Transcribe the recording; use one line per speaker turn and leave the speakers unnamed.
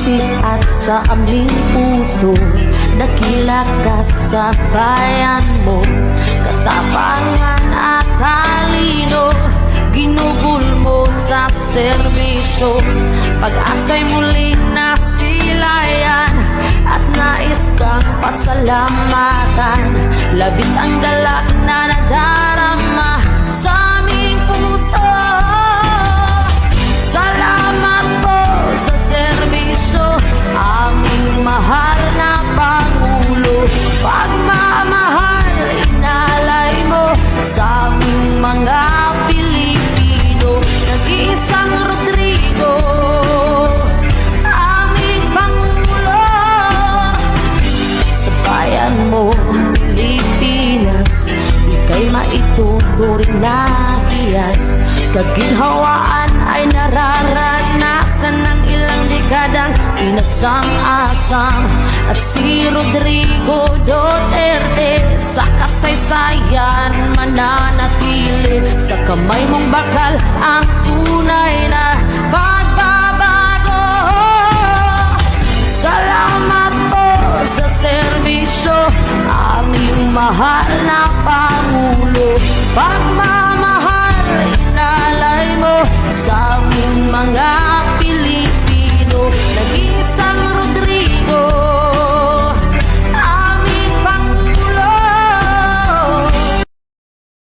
isip at sa amling puso. Dakila ka sa bayan mo, katapangan at talino. Ginugol mo sa serbisyo, pag-asa'y muling nasilayan, at nais kang pasalamatan. Labis ang galak na nadarama sa aming puso. Salamat po sa serbisyo, aming mahal na Pangulo. Pagmamahal inalay mo sa aming mga Pilipino. Nag-iisang Rodrigo, aming Pangulo. Sa bayan mo, Pilipinas, ika'y maituturing na hiyas. Kaginhawaan ay nararanasan ng ilang dekadang inasam-asam. At si Rodrigo Duterte sa kasaysayan mananatili. Sa kamay mong bakal ang tunay na pagbabago. Salamat po sa serbisyo, aming mahal na Pangulo.